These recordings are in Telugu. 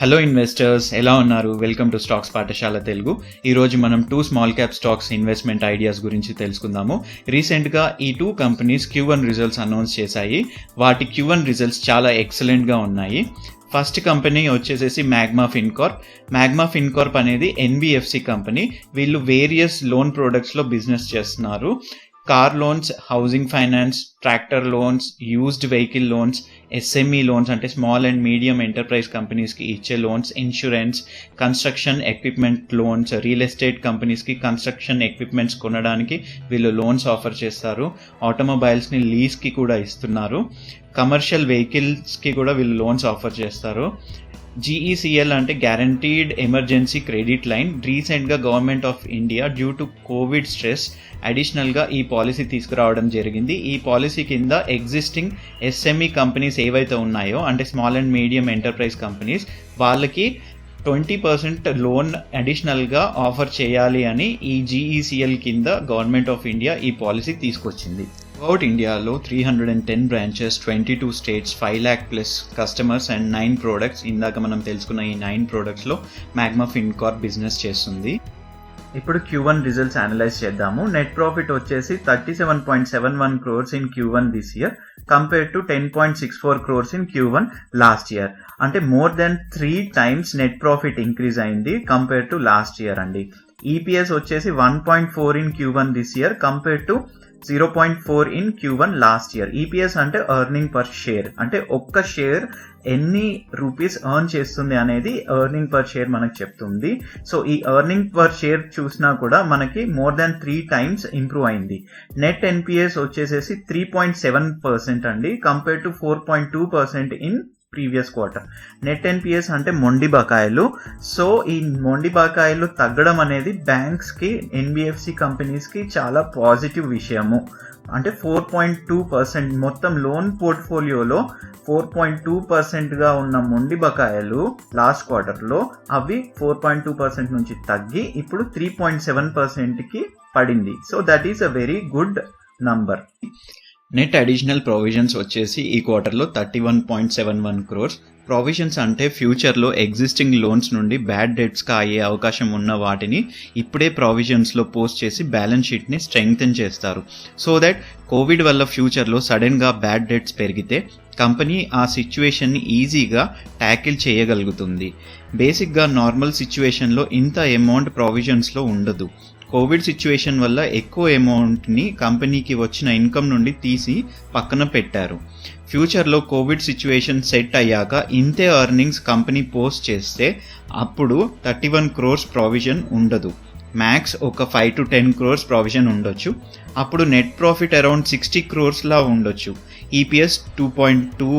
హలో ఇన్వెస్టర్స్, ఎలా ఉన్నారు? వెల్కమ్ టు స్టాక్స్ పాఠశాల తెలుగు. ఈరోజు మనం 2 small cap stocks investment ideas గురించి తెలుసుకుందాము. రీసెంట్గా ఈ 2 కంపెనీస్ Q1 రిజల్ట్స్ అనౌన్స్ చేశాయి. వాటి Q1 రిజల్ట్స్ చాలా ఎక్సలెంట్గా ఉన్నాయి. ఫస్ట్ కంపెనీ వచ్చేసేసి మ్యాగ్మా ఫిన్కార్ప్. మ్యాగ్మా ఫిన్కార్ప్ అనేది NBFC కంపెనీ. వీళ్ళు వేరియస్ లోన్ ప్రోడక్ట్స్లో బిజినెస్ చేస్తున్నారు. Car loans, housing finance, tractor loans, used vehicle loans, SME loans అంటే స్మాల్ అండ్ మీడియం ఎంటర్ప్రైజ్ కంపెనీస్కి ఇచ్చే loans, insurance, construction equipment loans, real estate కంపెనీస్కి కన్స్ట్రక్షన్ ఎక్విప్మెంట్స్ కొనడానికి వీళ్ళు లోన్స్ ఆఫర్ చేస్తారు. ఆటోమొబైల్స్ని లీజ్కి కూడా ఇస్తున్నారు. కమర్షియల్ వెహికల్స్కి కూడా వీళ్ళు లోన్స్ ఆఫర్ చేస్తారు. GECL అంటే గ్యారంటీడ్ ఎమర్జెన్సీ క్రెడిట్ లైన్. రీసెంట్గా government of India due to Covid stress అడిషనల్గా ఈ పాలసీ తీసుకురావడం జరిగింది. ఈ పాలసీ కింద ఎగ్జిస్టింగ్ SME కంపెనీస్ ఏవైతే ఉన్నాయో అంటే small and medium enterprise companies, వాళ్ళకి 20% లోన్ అడిషనల్గా ఆఫర్ చేయాలి అని ఈ GECL కింద గవర్నమెంట్ ఆఫ్ ఇండియా ఈ పాలసీ తీసుకొచ్చింది. త్రూఅవుట్ ఇండియాలో 310 branches, 22 states, 5 lakh plus customers and 9 products. ఇందాక మనం తెలుసుకున్న ఈ 9 ప్రోడక్ట్స్లో మ్యాగ్మా ఫిన్కార్ప్ బిజినెస్ చేస్తుంది. ఇప్పుడు Q1 రిజల్ట్స్ అనలైజ్ చేద్దాము. నెట్ ప్రాఫిట్ వచ్చేసి 37.71 crores in Q1 this year compare to 10.64 crores in Q1 last year. అంటే more than 3 times net profit increase అయింది కంపేర్ టు లాస్ట్ ఇయర్ అండి. EPS వచ్చేసి 1.4 in Q1 this year compare to 0.4 in Q1 last year. EPS అంటే ఎర్నింగ్ పర్ షేర్, అంటే ఒక్క షేర్ ఎన్ని రూపీస్ ఎర్న్ చేస్తుంది అనేది ఎర్నింగ్ పర్ షేర్ మనకు చెప్తుంది. సో ఈ ఎర్నింగ్ పర్ షేర్ చూసినా కూడా మనకి మోర్ దాన్ 3 times ఇంప్రూవ్ అయింది. నెట్ NPS వచ్చేసేసి 3.7% అండి compare to 4.2% in previous quarter. Net NPS అంటే మొండి బకాయిలు. సో ఈ మొండి బకాయిలు తగ్గడం అనేది బ్యాంక్స్కి, NBFC కంపెనీస్కి చాలా పాజిటివ్ విషయము. అంటే 4.2% మొత్తం లోన్ పోర్ట్ఫోలియోలో 4.2%గా ఉన్న మొండి బకాయిలు లాస్ట్ క్వార్టర్లో అవి 4.2% నుంచి తగ్గి ఇప్పుడు 3.7%కి పడింది. So that is a very good number. Net additional provisions వచ్చేసి ఈ క్వార్టర్లో 31.71 crores. ప్రొవిజన్స్ అంటే ఫ్యూచర్లో ఎగ్జిస్టింగ్ లోన్స్ నుండి బ్యాడ్ డెట్స్గా అయ్యే అవకాశం ఉన్న వాటిని ఇప్పుడే ప్రొవిజన్స్లో పోస్ట్ చేసి బ్యాలెన్స్ షీట్ని స్ట్రెంగ్తెన్ చేస్తారు. సో దట్ కోవిడ్ వల్ల ఫ్యూచర్లో సడన్గా బ్యాడ్ డెట్స్ పెరిగితే కంపెనీ ఆ సిచ్యువేషన్ని ఈజీగా ట్యాకిల్ చేయగలుగుతుంది. బేసిక్గా నార్మల్ సిచ్యువేషన్లో ఇంత అమౌంట్ ప్రొవిజన్స్లో ఉండదు. కోవిడ్ సిచ్యువేషన్ వల్ల ఎక్కువ అమౌంట్ని కంపెనీకి వచ్చిన ఇన్కమ్ నుండి తీసి పక్కన పెట్టారు. ఫ్యూచర్లో కోవిడ్ సిచ్యువేషన్ సెట్ అయ్యాక ఇంతే ఎర్నింగ్స్ కంపెనీ పోస్ట్ చేస్తే అప్పుడు 31 crores ప్రావిజన్ ఉండదు. మ్యాక్స్ ఒక 5 to 10 crores ప్రావిజన్ ఉండొచ్చు. అప్పుడు నెట్ ప్రాఫిట్ అరౌండ్ 60 crores లా ఉండొచ్చు. EPS 2.2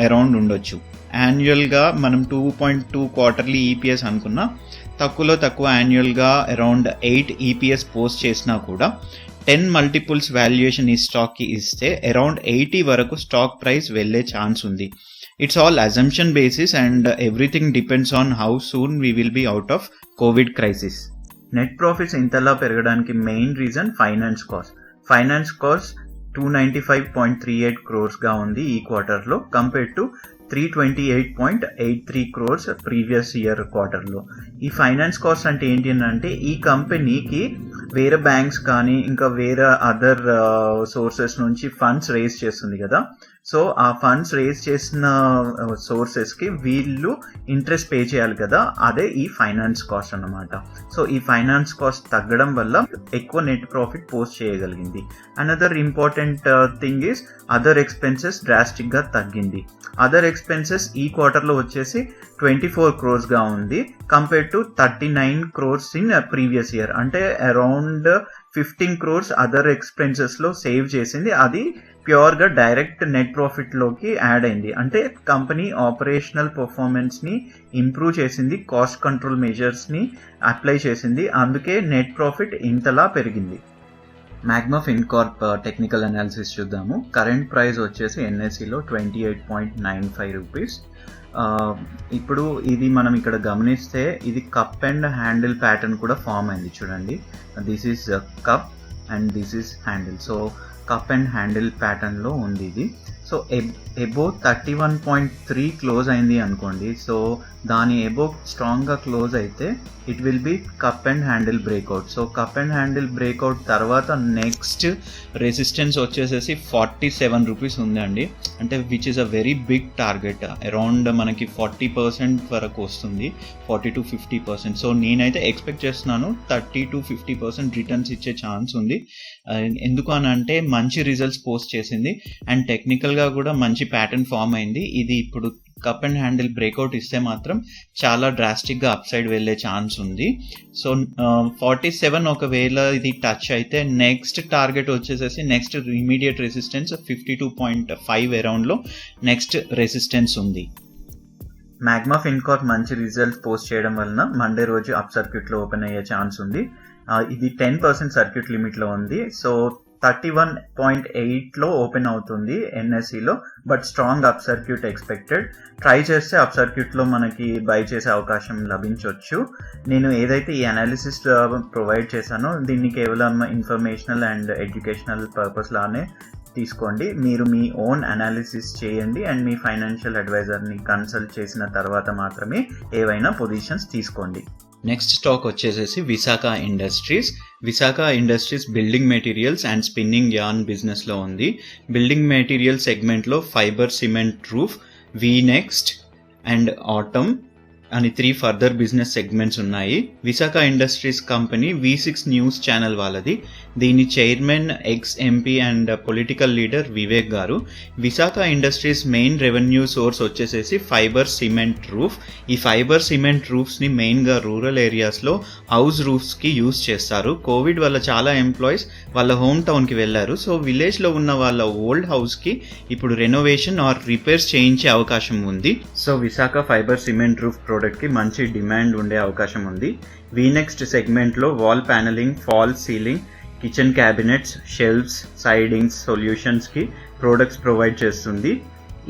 అరౌండ్ ఉండొచ్చు. యాన్యువల్గా మనం 2.2 క్వార్టర్లీ EPS అనుకున్నా తక్కువలో తక్కువ యాన్యువల్గా అరౌండ్ 8 EPS పోస్ట్ చేసినా కూడా 10 multiples వాల్యుయేషన్ ఈ స్టాక్కి ఇస్తే అరౌండ్ 80 వరకు స్టాక్ ప్రైస్ వెళ్ళే ఛాన్స్ ఉంది. It's all assumption basis and everything depends on how soon we will be out of COVID crisis. Net profits ఇంతలా పెరగడానికి main reason finance cost. Finance cost 295.38 crores ఉంది ఈ క్వార్టర్లో compare to 328.83 crores previous year క్వార్టర్లో. ఈ ఫైనాన్స్ కాస్ట్ అంటే ఏంటి అంటే ఈ కంపెనీకి వేరే బ్యాంక్స్ కానీ ఇంకా వేరే అదర్ సోర్సెస్ నుంచి ఫండ్స్ రేజ్ చేస్తుంది కదా. సో ఆ ఫండ్స్ రేజ్ చేసిన సోర్సెస్కి వీళ్ళు ఇంట్రెస్ట్ పే చేయాలి కదా, అదే ఈ ఫైనాన్స్ కాస్ట్ అన్నమాట. సో ఈ ఫైనాన్స్ కాస్ట్ తగ్గడం వల్ల ఎక్కువ నెట్ ప్రాఫిట్ పోస్ట్ చేయగలిగింది. Another important thing is other expenses డ్రాస్టిక్గా తగ్గింది. అదర్ ఎక్స్పెన్సెస్ ఈ క్వార్టర్లో వచ్చేసి 24 crores ఉంది compare to 39 crores in previous year. అంటే అరౌండ్ 15 crores అదర్ ఎక్స్పెన్సెస్లో సేవ్ చేసింది. అది ప్యూర్గా డైరెక్ట్ నెట్ ప్రాఫిట్లోకి యాడ్ అయింది. అంటే కంపెనీ ఆపరేషనల్ పర్ఫార్మెన్స్ని ఇంప్రూవ్ చేసింది, కాస్ట్ కంట్రోల్ మెజర్స్ని అప్లై చేసింది. అందుకే నెట్ ప్రాఫిట్ ఇంతలా పెరిగింది. మ్యాగ్మా ఫిన్కార్ప్ టెక్నికల్ అనాలిసిస్ చూద్దాము. కరెంట్ ప్రైస్ వచ్చేసి NSEలో 28.95 rupees. ఇప్పుడు ఇది మనం ఇక్కడ గమనిస్తే ఇది కప్ అండ్ హ్యాండిల్ ప్యాటర్న్ కూడా ఫామ్ అయింది చూడండి. This is cup and this is handle. So cup and handle ప్యాటర్న్లో ఉంది ఇది. సో ఎబో 31.3 క్లోజ్ అయింది అనుకోండి. సో దాని ఎబో స్ట్రాంగ్గా క్లోజ్ అయితే it will be cup and handle breakout. So cup and handle breakout తర్వాత నెక్స్ట్ రెసిస్టెన్స్ వచ్చేసేసి 47 రూపీస్ ఉందండి. అంటే which is a very big target. Around మనకి 40% వరకు వస్తుంది, 40-50%. సో నేనైతే ఎక్స్పెక్ట్ చేస్తున్నాను 30-50% రిటర్న్స్ ఇచ్చే ఛాన్స్ ఉంది. ఎందుకు అని అంటే మంచి రిజల్ట్స్ పోస్ట్ చేసింది అండ్ టెక్నికల్గా కూడా మంచి ప్యాటర్న్ ఫామ్ అయింది. ఇది ఇప్పుడు కప్ అండ్ హ్యాండిల్ బ్రేక్అవుట్ ఇస్తే మాత్రం చాలా డ్రాస్టిక్గా అప్ సైడ్ వెళ్ళే ఛాన్స్ ఉంది. సో 47 ఒకవేళ ఇది టచ్ అయితే నెక్స్ట్ టార్గెట్ వచ్చేసేసి నెక్స్ట్ ఇమీడియట్ రెసిస్టెన్స్ 52.5 అరౌండ్లో నెక్స్ట్ రెసిస్టెన్స్ ఉంది. మ్యాగ్మా ఫిన్కార్ప్ మంచి రిజల్ట్స్ పోస్ట్ చేయడం వలన మండే రోజు అప్ సర్క్యూట్లో ఓపెన్ అయ్యే ఛాన్స్ ఉంది. ఇది 10% సర్క్యూట్ లిమిట్లో ఉంది. సో 31.8లో ఓపెన్ అవుతుంది ఎన్ఎస్సిలో, but strong up circuit expected. Try చేస్తే అప్ సర్క్యూట్లో మనకి బై చేసే అవకాశం లభించవచ్చు. నేను ఏదైతే ఈ అనాలిసిస్ ప్రొవైడ్ చేశానో దీన్ని కేవలం ఇన్ఫర్మేషనల్ అండ్ ఎడ్యుకేషనల్ పర్పస్ లానే తీసుకోండి. మీరు మీ ఓన్ అనాలిసిస్ చేయండి అండ్ మీ ఫైనాన్షియల్ అడ్వైజర్ని కన్సల్ట్ చేసిన తర్వాత మాత్రమే ఏవైనా పొజిషన్స్ తీసుకోండి. నెక్స్ట్ స్టాక్ వచ్చేసేసి Visaka Industries. Visaka Industries building materials and spinning yarn బిజినెస్లో ఉంది. బిల్డింగ్ మెటీరియల్ సెగ్మెంట్లో fibre cement roof, V Next and Atum అని 3 ఫర్దర్ బిజినెస్ సెగ్మెంట్స్ ఉన్నాయి. Visaka Industries company V6 news channel వాళ్ళది. దీని chairman ex MP and political leader Vivek గారు. Visaka Industries main revenue source వచ్చేసేసి ఫైబర్ సిమెంట్ రూఫ్. ఈ ఫైబర్ సిమెంట్ రూఫ్స్ని మెయిన్గా రూరల్ ఏరియాస్లో హౌస్ రూఫ్స్కి యూజ్ చేస్తారు. కోవిడ్ వల్ల చాలా ఎంప్లాయీస్ వాళ్ళ హోమ్ టౌన్కి వెళ్ళారు. సో విలేజ్లో ఉన్న వాళ్ళ ఓల్డ్ హౌస్కి ఇప్పుడు రెనోవేషన్ ఆర్ రిపేర్స్ చేయించే అవకాశం ఉంది. So Visaka fibre cement roof ప్రోడక్ట్కి మంచి డిమాండ్ ఉండే అవకాశం ఉంది. వీనెక్స్ట్ సెగ్మెంట్లో wall panelling, fall ceiling, kitchen cabinets, shelfs, sidings సొల్యూషన్స్కి ప్రోడక్ట్స్ ప్రొవైడ్ చేస్తుంది.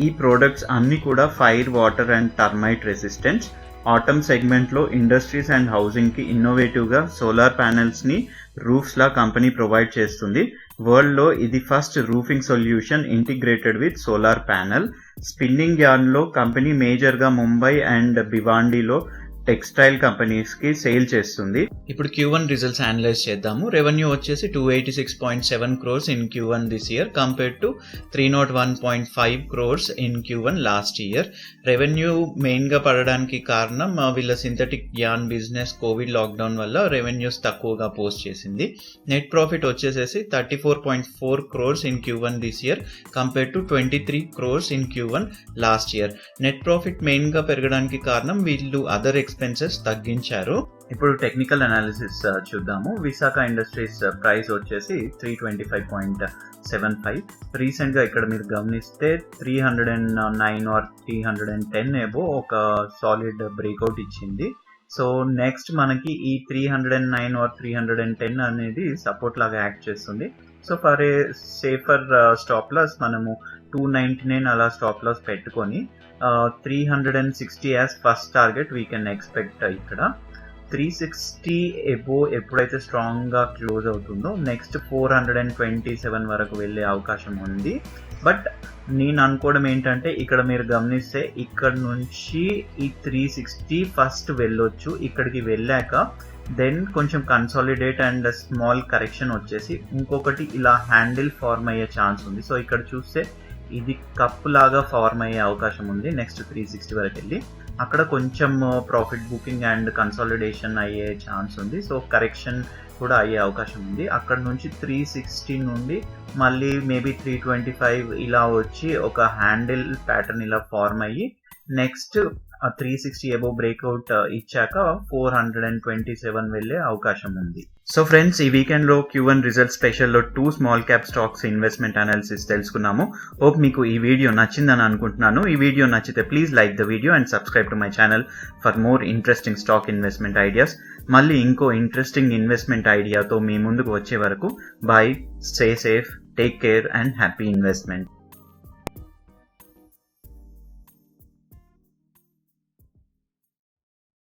ఈ ప్రోడక్ట్స్ అన్నీ కూడా fire, water and termite resistance. Atum సెగ్మెంట్లో ఇండస్ట్రీస్ అండ్ హౌసింగ్కి ఇన్నోవేటివ్గా సోలార్ ప్యానెల్స్ని రూఫ్స్లా కంపెనీ ప్రొవైడ్ చేస్తుంది. వరల్డ్లో ఇది first roofing solution integrated with solar panel. Spinning యార్న్లో కంపెనీ మేజర్గా ముంబై అండ్ భివాండిలో టెక్స్టైల్ కంపెనీస్కి సేల్ చేస్తుంది. ఇప్పుడు Q1 రిజల్ట్స్ అనలైజ్ చేద్దాము. రెవెన్యూ వచ్చేసి 286.7 crores in Q1 this year compared to 301.5 crores in Q1 last year. Revenue మెయిన్గా పడడానికి కారణం వీళ్ళ synthetic yarn business covid lockdown వల్ల రెవెన్యూస్ తక్కువగా పోస్ట్ చేసింది. నెట్ ప్రాఫిట్ వచ్చేసేసి 34.4 crores in Q1 this year compared to 23 crores in Q1 last year. Net profit మెయిన్గా పెరగడానికి కారణం వీళ్ళు అదర్ ఎక్స్పెన్సెస్ తగ్గించారు. ఇప్పుడు టెక్నికల్ అనాలిసిస్ చూద్దాము. విశాఖ ఇండస్ట్రీస్ ప్రైస్ వచ్చేసి 325.75. రీసెంట్గా ఇక్కడ మీరు గమనిస్తే 309 ఆర్ 310 ఏబో ఒక సాలిడ్ బ్రేక్అవుట్ ఇచ్చింది. సో నెక్స్ట్ మనకి ఈ 309 ఆర్ 310 అనేది సపోర్ట్ లాగా యాక్ట్ చేస్తుంది. So for a safer stop loss మనము 299 అలా స్టాప్ లాస్ పెట్టుకొని 360 as first target we can expect. ఇక్కడ 360 ఎబో ఎప్పుడైతే స్ట్రాంగ్గా క్లోజ్ అవుతుందో నెక్స్ట్ 427 వరకు వెళ్ళే అవకాశం ఉంది. బట్ నేను అనుకోవడం ఏంటంటే ఇక్కడ మీరు గమనిస్తే ఇక్కడ నుంచి ఈ 360 ఫస్ట్ వెళ్ళొచ్చు. ఇక్కడికి వెళ్ళాక దెన్ కొంచెం కన్సాలిడేట్ అండ్ స్మాల్ కరెక్షన్ వచ్చేసి ఇంకొకటి ఇలా హ్యాండిల్ ఫార్మ్ అయ్యే ఛాన్స్ ఉంది. సో ఇక్కడ చూస్తే ఇది కప్ లాగా ఫార్మ్ అయ్యే అవకాశం ఉంది. నెక్స్ట్ 360 వరకు వెళ్ళి అక్కడ కొంచెం ప్రాఫిట్ బుకింగ్ అండ్ కన్సాలిడేషన్ అయ్యే ఛాన్స్ ఉంది. సో కరెక్షన్ కూడా అయ్యే అవకాశం ఉంది. అక్కడ నుంచి 360 నుండి మళ్ళీ మేబీ 325 ఇలా వచ్చి ఒక హ్యాండిల్ ప్యాటర్న్ ఇలా ఫార్మ్ అయ్యి నెక్స్ట్ 360 అబోవ్ బ్రేక్అవుట్ ఇచ్చాక 427 వెళ్ళే అవకాశం ఉంది. సో ఫ్రెండ్స్, ఈ వీకెండ్లో Q1 రిజల్ట్ స్పెషల్లో 2 small cap stocks investment analysis తెలుసుకున్నాము. హోప్ మీకు ఈ వీడియో నచ్చిందని అనుకుంటున్నాను. ఈ వీడియో నచ్చితే please like the video and subscribe to my channel for more interesting stock investment ideas. మళ్ళీ ఇంకో ఇంట్రెస్టింగ్ ఇన్వెస్ట్మెంట్ ఐడియాతో మీ ముందుకు వచ్చే వరకు bye, stay safe, take care and happy investment.